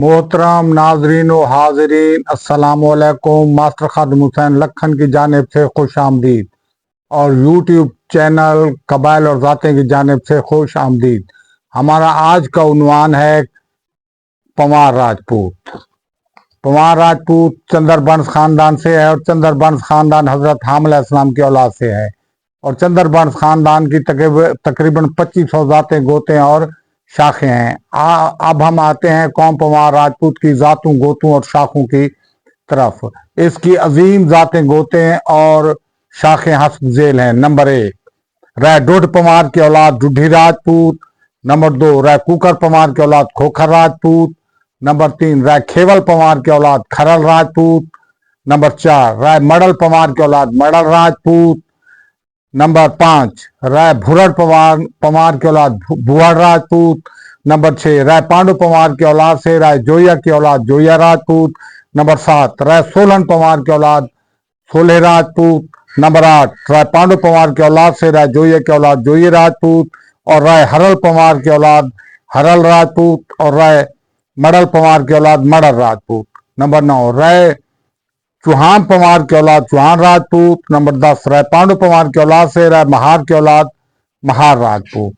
मोहतरम नाजरीन व हाजरीन, अस्सलाम वालेकुम। मास्टर खादिम हुसैन लखन की जानिब से खुश आमदीद और यूट्यूब चैनल कबाइल और ज़ातें की जानिब से खुश आमदीद। हमारा आज का उन्वान है पंवार राजपूत। पंवार राजपूत चंद्रवंश खानदान से है और चंद्रवंश खानदान हजरत हामिल अलैहिस्सलाम की औलाद से है और चंद्रवंश खानदान की तकरीबन 2500 ज़ातें गोते और शाखें हैं। अब हम आते हैं कौम पंवार राजपूत की ज़ातों गोतों और शाखों की तरफ। इसकी अजीम ज़ातें गोते और शाखें हस्ब झेल हैं। नंबर 1 राय डोड पंवार की औलाद डुड्ढी राजपूत। नंबर 2 राय कुकर पंवार की औलाद खोखर राजपूत। नंबर 3 राय खेवल पंवार की औलाद खरल राजपूत। नंबर 4 राय मडल पंवार की औलाद मडल राजपूत। नंबर 5 राय भुरड़ पंवार की औलाद भुवड़ राजपूत। नंबर 6 राय पांडु पंवार की औलाद से राय जोया की औलाद जोया राजपूत। नंबर 7 राय सोलन पंवार की औलाद सोले राजपूत। नंबर 8 राय पांडु पंवार की औलाद से राय जोया की औलाद जोये राजपूत और राय हरल पंवार की औलाद हरल राजपूत और राय मडल पंवार की औलाद मडल राजपूत। नंबर 9 राय चौहान पंवार की औलाद चौहान राजपूत। नंबर 10 राय पांडु पंवार की औलाद से राय महार की औलाद महार राजपूत।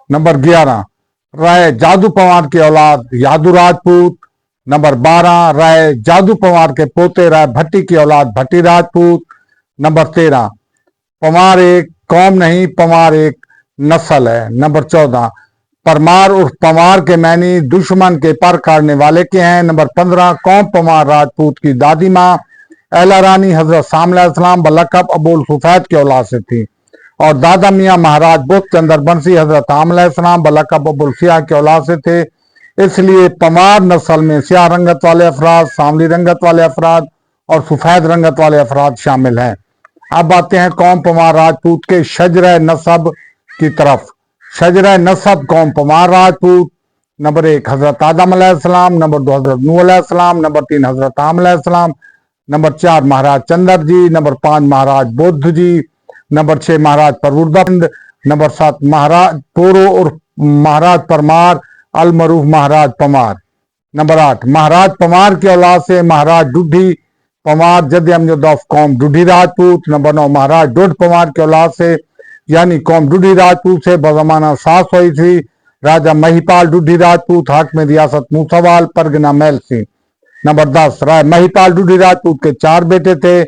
नंबर 11 राय जादू पंवार की औलाद यादू राजपूत। नंबर 12 राय जादू पंवार के पोते राय भट्टी की औलाद भट्टी राजपूत। नंबर 13 पंवार एक कौम नहीं पंवार एक नस्ल है। नंबर 14 परमार उर्फ पंवार के मैनी दुश्मन के पर काटने वाले के हैं। नंबर 15 कौम पंवार राजपूत की दादी माँ एला रानी हजरत सामल अलैहिस्सलाम बलकब अबुल सुफैद की औलाद से थी और दादा मियाँ महाराज बुत चंद्रवंशी हजरत आमिल अलैहिस्सलाम बलकब अबुल सियाह की औलाद से थे। इसलिए पंवार नस्ल में स्याह रंगत वाले अफराद, सांवली रंगत वाले अफराद और सफेद रंगत वाले अफराद शामिल हैं। अब आते हैं कौम पंवार राजपूत के शजरा नसब की तरफ। शजरा नसब कौम पंवार राजपूत। नंबर 1 हजरत आदम अलैहिस्सलाम। नंबर 2 हजरत नूह अलैहिस्सलाम। नंबर 3 हजरत आमिल अलैहिस्सलाम। नंबर 4 महाराज चंद्र जी। नंबर 5 महाराज बुद्ध जी। नंबर 6 महाराज परवुरदाबंद। नंबर 7 महाराज पोरो और महाराज परमार अलमरूफ महाराज पंवार। नंबर 8 महाराज पंवार की औलाद से महाराज डुड्ढी पंवार जद अमजद ऑफ कौम डुड्ढी राजपूत। नंबर 9 महाराज डोड पंवार की औलाद से यानी कौम डुड्ढी राजपूत से बजमाना 700 ईस्वी राजा महिपाल डुड्ढी राजपूत हाकिम रियासत मूसावाल परगना मैल सिंह। नंबर 10 राय महिपाल डुड्ढी राजपूत के 4 बेटे थे,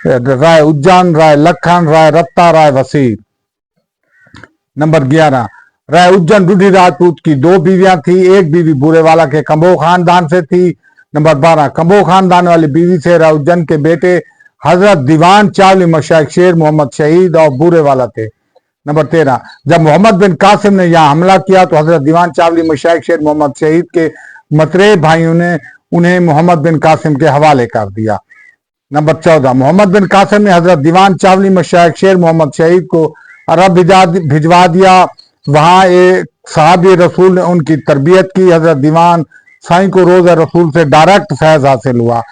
राय उज्जैन, राय लखन, राय रत्ता, राय वसीर। नंबर 11 राय उज्जैन डुड्ढी राजपूत की 2 बीवियां थी। एक बीवी बूरेवाला के कंबो खानदान से थी। नंबर 12 कंबो खानदान वाली बीवी से राय उज्जैन के बेटे हजरत दीवान चावली मशाइख शेर मोहम्मद शहीद और बूरेवाला थे। नंबर 13 जब मोहम्मद बिन कासिम ने यहाँ हमला किया तो हजरत दीवान चावली मशाइख शेर मोहम्मद शहीद के मतरेब भाइयों ने उन्हें मोहम्मद बिन कासिम के हवाले कर दिया। नंबर 14 मोहम्मद बिन कासिम ने हजरत दीवान चावली मशाइख शेर मोहम्मद शहीद को अरब भिजवा दिया। वहां एक साहबी रसूल ने उनकी तरबियत की। हजरत दीवान साईं को रोज़ा रसूल से डायरेक्ट फैज हासिल हुआ।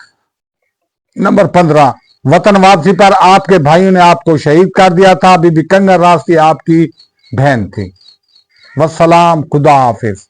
नंबर 15 वतन वापसी पर आपके भाइयों ने आपको शहीद कर दिया था। बीबी कंगर रास्ती आपकी बहन थी। वस्सलाम, खुदा हाफिज।